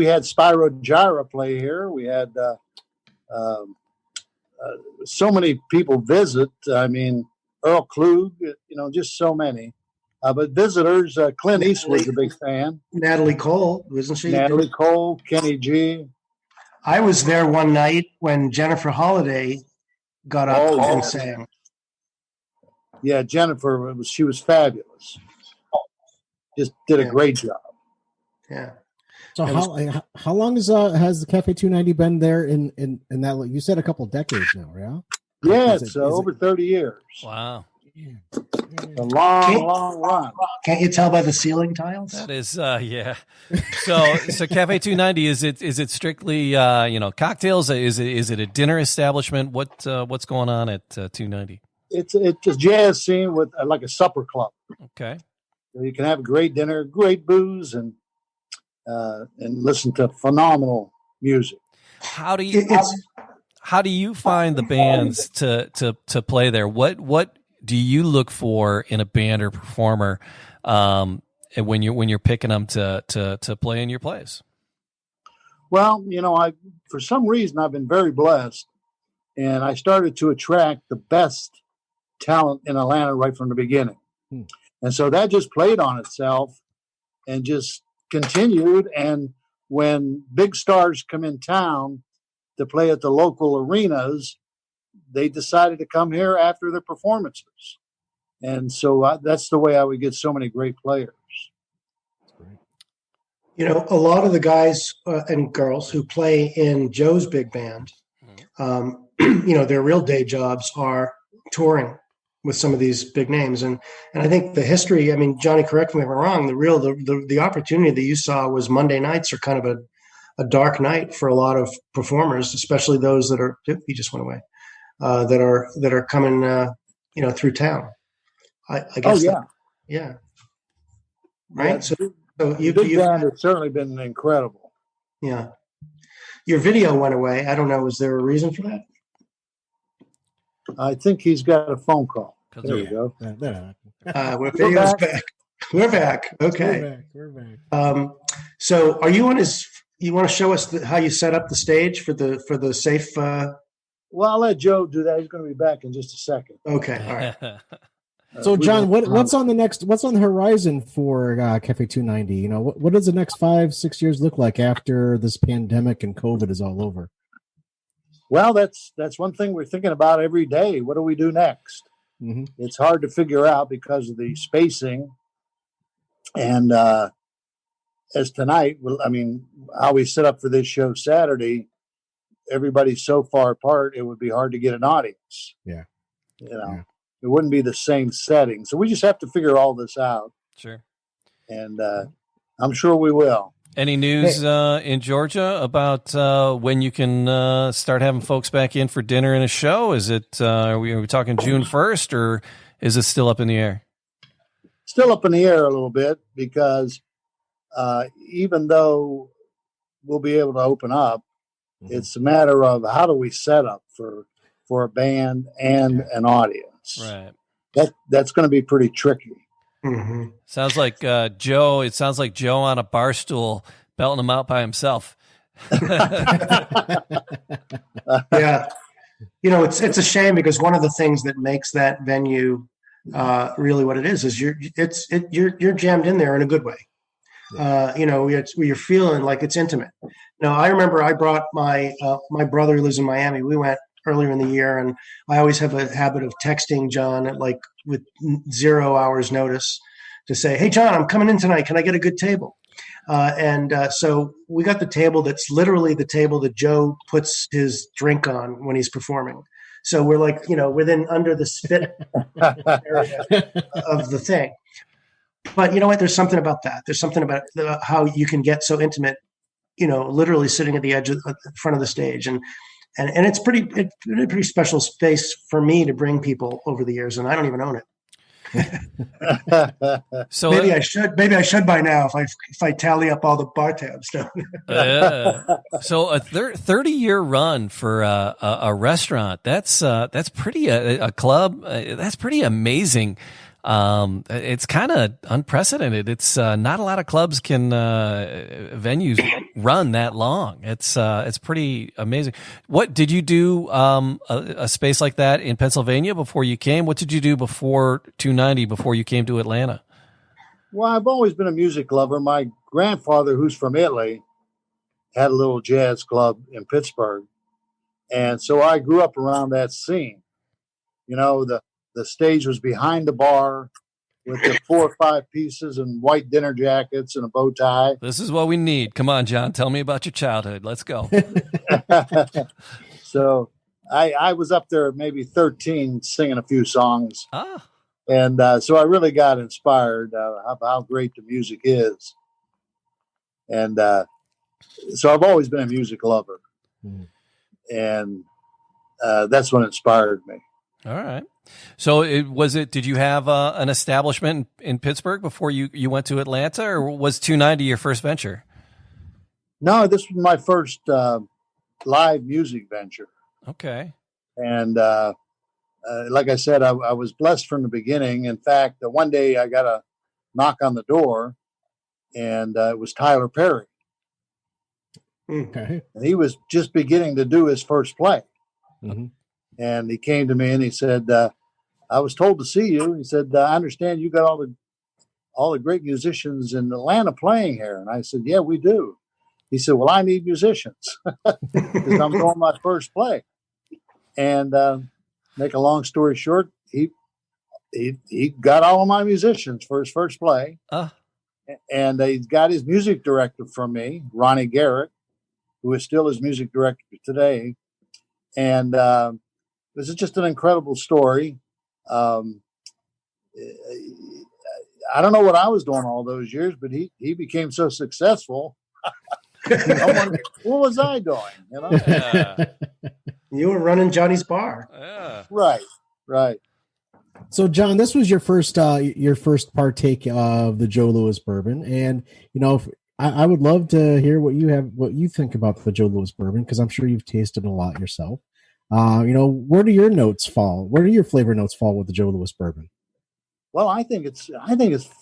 had Spyro Gyra play here. We had so many people visit. I mean, Earl Klug, just so many. But visitors, Clint Eastwood's a big fan. Natalie Cole, wasn't she? Natalie Cole, Kenny G. I was there one night when Jennifer Holliday got up and sang. Yeah, Jennifer, she was fabulous. Just did a great job. Yeah. So how long has the Cafe 290 been there in that? You said a couple of decades now, yeah? Yeah, it's over 30 years. Wow. A long run. Can't you tell by the ceiling tiles? That is, yeah. So Cafe 290, is it strictly, cocktails? Is it a dinner establishment? What's going on at 290? It's a jazz scene with like a supper club. Okay. You can have a great dinner, great booze, and listen to phenomenal music. How do you find the bands to play there? What do you look for in a band or performer when you're picking them to play in your place? Well, for some reason I've been very blessed, and I started to attract the best talent in Atlanta right from the beginning. And so that just played on itself and just continued. And when big stars come in town to play at the local arenas, they decided to come here after their performances. And so that's the way I would get so many great players. A lot of the guys and girls who play in Joe's big band, their real day jobs are touring with some of these big names. And I think the history, Johnny, correct me if I'm wrong, the opportunity that you saw was Monday nights are kind of a dark night for a lot of performers, especially those that are, he just went away, that are coming, through town. I guess. Oh, yeah. Yeah. Right. Yeah. So the big band has certainly been incredible. Yeah. Your video went away. I don't know. Is there a reason for that? I think he's got a phone call. There you go. Video's back. We're back. Okay. We're back. So are you on his, you want to show us how you set up the stage for the safe? Well, I'll let Joe do that. He's going to be back in just a second. Okay. All right. So, John, what's on the horizon for Cafe 290? What does the next 5-6 years look like after this pandemic and COVID is all over? Well, that's one thing we're thinking about every day. What do we do next? Mm-hmm. It's hard to figure out because of the spacing. And as tonight, how we set up for this show Saturday, everybody's so far apart, it would be hard to get an audience. Yeah. Yeah. It wouldn't be the same setting. So we just have to figure all this out. Sure. And I'm sure we will. Any news in Georgia about when you can start having folks back in for dinner and a show? Is it are we talking June 1st, or is it still up in the air? Still up in the air a little bit, because even though we'll be able to open up, it's a matter of how do we set up for a band and an audience. Right. That's going to be pretty tricky. Mm-hmm. Sounds like Joe. It sounds like Joe on a bar stool belting them out by himself. Yeah. It's a shame, because one of the things that makes that venue really what it is you're jammed in there in a good way. You're feeling like it's intimate. I remember I brought my brother who lives in Miami. We went earlier in the year, and I always have a habit of texting John with 0 hours notice to say, "Hey, John, I'm coming in tonight. Can I get a good table?" So we got the table that's literally the table that Joe puts his drink on when he's performing. So we're within under the spit area of the thing. But you know what? There's something about that. There's something about how you can get so intimate, literally sitting at the edge of the front of the stage. And it's a pretty special space for me to bring people over the years, and I don't even own it. So maybe I should by now if I tally up all the bar tabs. So a 30-year run for a restaurant, that's pretty a club. That's pretty amazing. It's kind of unprecedented. It's not a lot of clubs can venues run that long. It's pretty amazing. What did you do a space like that in Pennsylvania before you came? What did you do before 290 before you came to Atlanta? Well, I've always been a music lover. My grandfather, who's from Italy, had a little jazz club in Pittsburgh, and so I grew up around that scene. The stage was behind the bar with the 4 or 5 pieces and white dinner jackets and a bow tie. This is what we need. Come on, John. Tell me about your childhood. Let's go. So I was up there maybe 13 singing a few songs. And so I really got inspired of how great the music is. And so I've always been a music lover. And that's what inspired me. All right. So did you have an establishment in Pittsburgh before you went to Atlanta, or was 290 your first venture? No, this was my first live music venture. Okay. And like I said, I was blessed from the beginning. In fact, one day I got a knock on the door, and it was Tyler Perry. Okay. And he was just beginning to do his first play. Mm-hmm. And he came to me and he said, I was told to see you. He said, I understand you got all the great musicians in Atlanta playing here. And I said, yeah, we do. He said, well, I need musicians because I'm doing my first play. And make a long story short, he got all of my musicians for his first play. And he got his music director from me, Ronnie Garrett, who is still his music director today. And this is just an incredible story. I don't know what I was doing all those years, but he became so successful. I wondered, what was I doing? You know? Yeah. You were running Johnny's bar. Yeah. Right. So, John, this was your first partake of the Joe Louis bourbon, and I would love to hear what you think about the Joe Louis bourbon, because I'm sure you've tasted a lot yourself. Where do your notes fall? Where do your flavor notes fall with the Joe Louis bourbon? Well, I think it's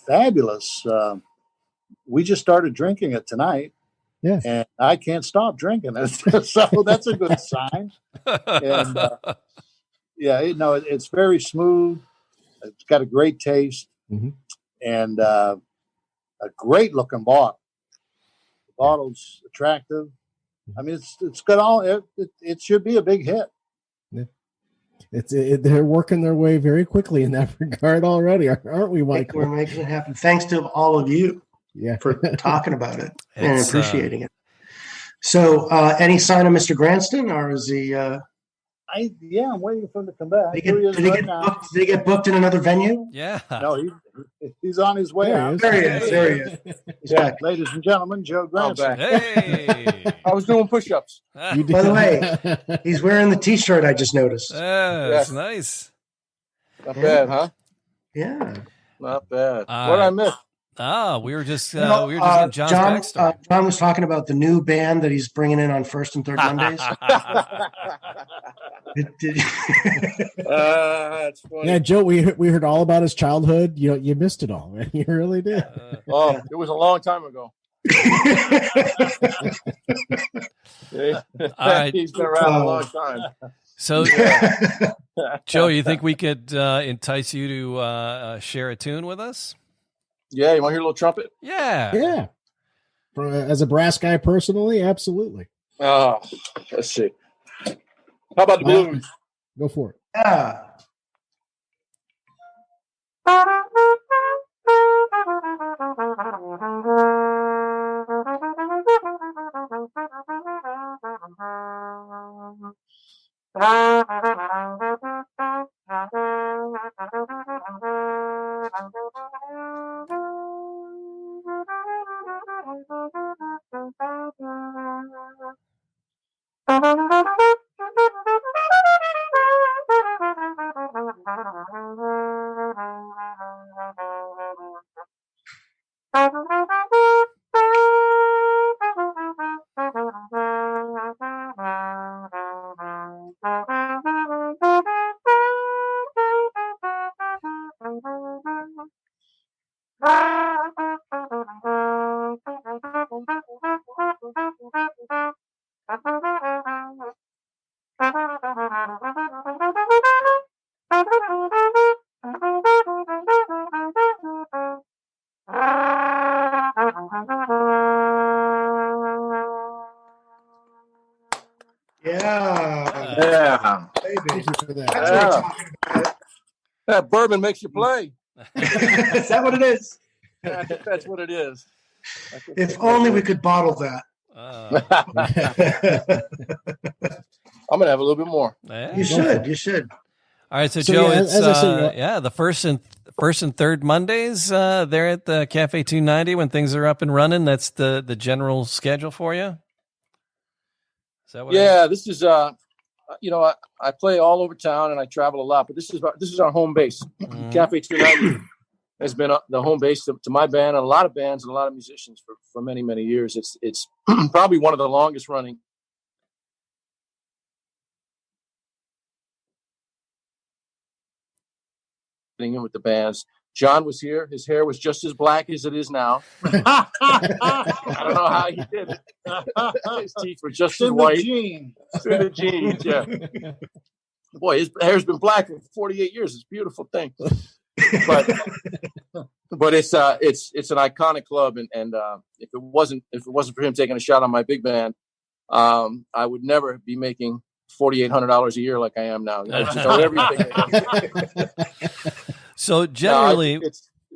fabulous. We just started drinking it tonight. Yeah, and I can't stop drinking it, so that's a good sign. And it's very smooth. It's got a great taste, and a great looking bottle. The bottle's attractive. I mean, it's got all. It should be a big hit. Yeah. They're working their way very quickly in that regard already, aren't we, Michael? We're making it happen. Thanks to all of you. For talking about it and appreciating it. So, any sign of Mr. Gransden, or is he? I'm waiting for him to come back. Did he get booked in another venue? Yeah. No, he's on his way out. There he is. He's back. Ladies and gentlemen, Joe Gransden. Hey. I was doing push-ups. By the way, he's wearing the T-shirt I just noticed. That's nice. Not bad, huh? Yeah. Not bad. What did I miss? We were just in John's backstory. John was talking about the new band that he's bringing in on first and third Mondays. That's funny. Yeah, Joe, we heard all about his childhood. You missed it all, man. You really did. It was a long time ago. All right. He's been around a long time. So, Joe, you think we could entice you to share a tune with us? Yeah, you want to hear a little trumpet? Yeah. As a brass guy, personally, absolutely. Let's see. How about the blues? Go for it. Yeah. That bourbon makes you play. Is that what it is? I think that's what it is. If only we could bottle that. I'm gonna have a little bit more. Yeah. You should. All right, so So, Joe, yeah, it's as I said, the first and first and third Mondays there at the Cafe 290 when things are up and running. That's the general schedule for you. Is that what? Yeah, this is I play all over town and I travel a lot, but this is our home base. Cafe 290 has been the home base to my band and a lot of bands and a lot of musicians for many, many years. It's probably one of the longest running. In with the bands. John was here. His hair was just as black as it is now. I don't know how he did it. His teeth were just as white. It's in the genes, yeah. Boy, his hair's been black for 48 years. It's a beautiful thing. But it's an iconic club, and if it wasn't for him taking a shot on my big band, I would never be making $4,800 a year like I am now. I just owe everything. So generally,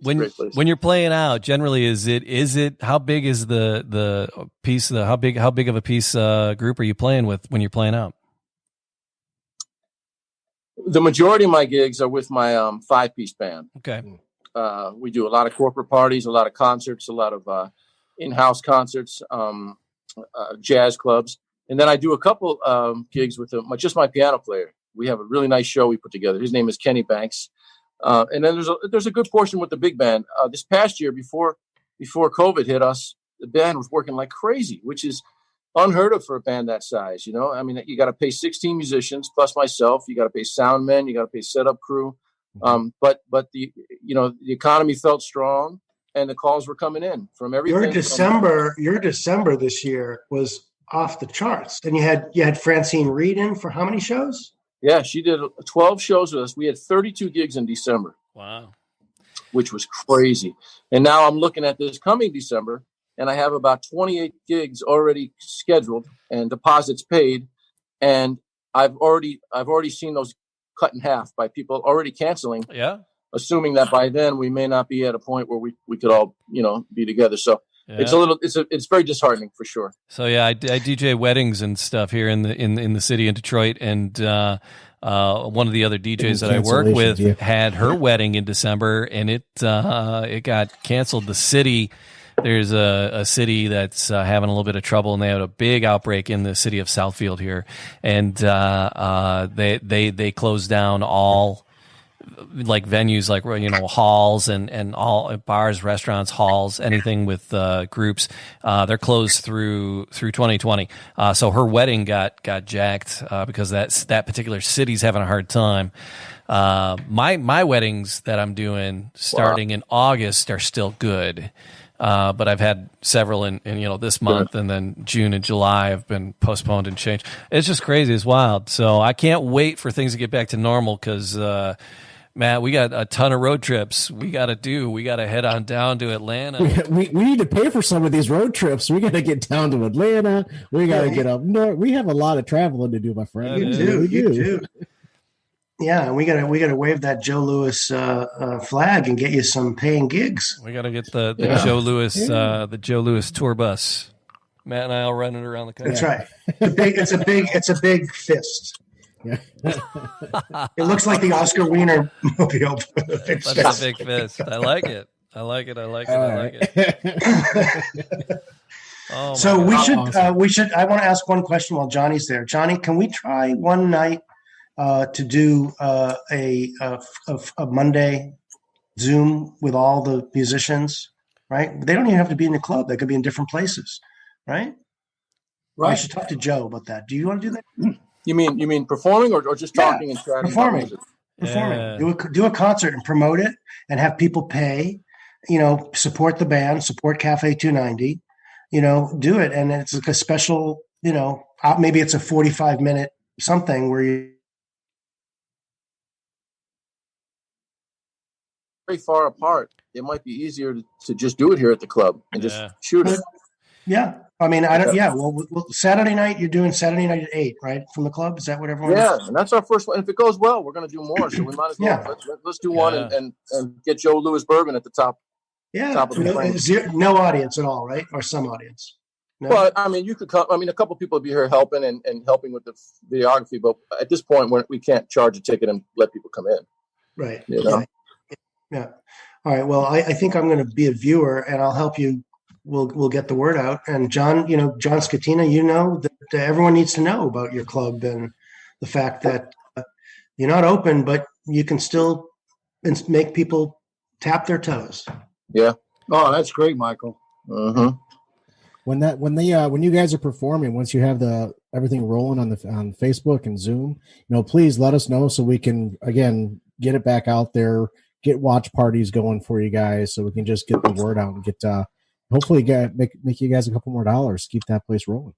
when you're playing out, generally is it how big is the piece? How big of a piece group are you playing with when you're playing out? The majority of my gigs are with my 5-piece band. Okay. We do a lot of corporate parties, a lot of concerts, a lot of in-house concerts, jazz clubs. And then I do a couple gigs with just my piano player. We have a really nice show we put together. His name is Kenny Banks. And then there's a good portion with the big band. This past year, before COVID hit us, the band was working like crazy, which is unheard of for a band that size. You know, I mean, you got to pay 16 musicians plus myself. You got to pay sound men. You got to pay setup crew. But the economy felt strong, and the calls were coming in from everything. Your December this year was off the charts, and you had Francine Reed in for how many shows? Yeah, she did 12 shows with us. We had 32 gigs in December. Wow, which was crazy. And now I'm looking at this coming December, and I have about 28 gigs already scheduled and deposits paid, and I've already seen those cut in half by people already canceling. Yeah. Assuming that by then we may not be at a point where we could all, be together. So yeah. It's very disheartening for sure. So yeah, I DJ weddings and stuff here in the city in Detroit, and one of the other DJs that I work with had her wedding in December, and it got canceled. The city, there's a city that's having a little bit of trouble, and they had a big outbreak in the city of Southfield here, and they closed down all like venues, like halls and all bars, restaurants, halls, anything with groups. They're closed through 2020. So her wedding got jacked because that particular city's having a hard time. My weddings that I'm doing starting in August are still good. But I've had several in this month, and then June and July have been postponed and changed. It's just crazy. It's wild. So I can't wait for things to get back to normal because, Matt, we got a ton of road trips we got to do. We got to head on down to Atlanta. We need to pay for some of these road trips. We got to get down to Atlanta. We got to get up north. We have a lot of traveling to do, my friend. You do. Yeah, we gotta wave that Joe Louis flag and get you some paying gigs. We gotta get the Joe Louis the Joe Louis tour bus. Matt and I'll run it around the country. That's right. It's a big fist. Yeah. It looks like the Oscar Wiener mobile. That's a big fist. I like it. I like it. Oh, so we should. I want to ask one question while Johnny's there. Johnny, can we try one night to do a Monday Zoom with all the musicians? Right? They don't even have to be in the club. They could be in different places. Right. I should talk to Joe about that. Do you want to do that? You mean performing or just talking and chatting? Performing. Yeah. Do a concert and promote it and have people pay, support the band, support Cafe 290, do it. And it's like a special, maybe it's a 45-minute something where you very far apart. It might be easier to just do it here at the club and just shoot it. Yeah. I mean, I don't. Yeah. Well, Saturday night you're doing Saturday night at 8, right? From the club. Is that what everyone? Yeah, and that's our first one. If it goes well, we're going to do more. So we might as well let's do one and get Joe Louis Bourbon at the top. Yeah. Top of the no audience at all, right? Or some audience. No? Well, I mean, you could come. I mean, a couple people will be here helping and helping with the videography, but at this point, we can't charge a ticket and let people come in. Right. You know? Yeah. All right. Well, I think I'm going to be a viewer, and I'll help you. We'll get the word out. And John, John Scatena, that everyone needs to know about your club and the fact that you're not open, but you can still make people tap their toes. Yeah. Oh, that's great, Michael. Mm-hmm. When you guys are performing, once you have everything rolling on Facebook and Zoom, please let us know so we can again get it back out there, get watch parties going for you guys, so we can just get the word out and get hopefully make you guys a couple more dollars, keep that place rolling.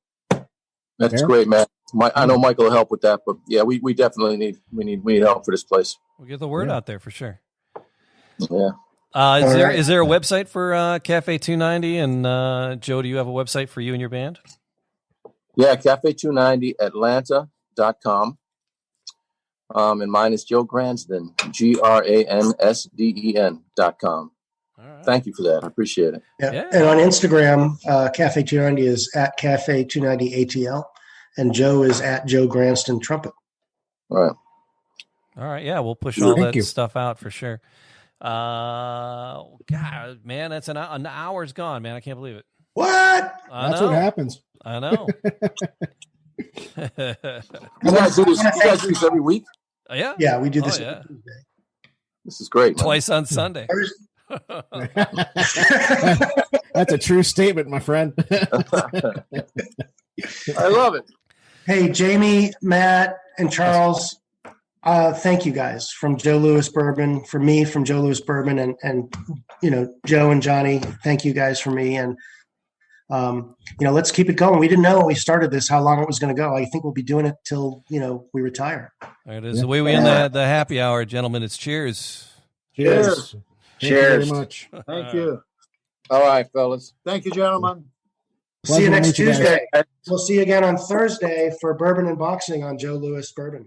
That's great, man. I know Michael will help with that, but yeah, we definitely need help for this place. We'll get the word out there for sure. Yeah. Is there a website for Cafe 290? And Joe, do you have a website for you and your band? Yeah, Cafe290Atlanta.com. And mine is Joe Gransden, GRANSDEN.com. All right. Thank you for that. I appreciate it. Yeah. And on Instagram, Cafe 290 is at Cafe 290 ATL, and Joe is at Joe Gransden Trumpet. All right. Yeah, we'll push all that stuff out for sure. God, man, that's an hour's gone, man. I can't believe it. What? That's what happens. I know. You guys do this every week? Yeah. Yeah, we do this every Tuesday. This is great. Twice on Sunday. That's a true statement, my friend. I love it. Hey, Jamie, Matt, and Charles, thank you guys from Joe Louis Bourbon, for me from Joe Louis Bourbon, and Joe and Johnny, thank you guys for me. And let's keep it going. We didn't know when we started this how long it was going to go. I think we'll be doing it till we retire. There it is. The way we end the happy hour, gentlemen. It's cheers. Cheers. Thank you very much. Thank you. All right, fellas. Thank you, gentlemen. See you next Tuesday. We'll see you again on Thursday for Bourbon and Boxing on Joe Louis Bourbon.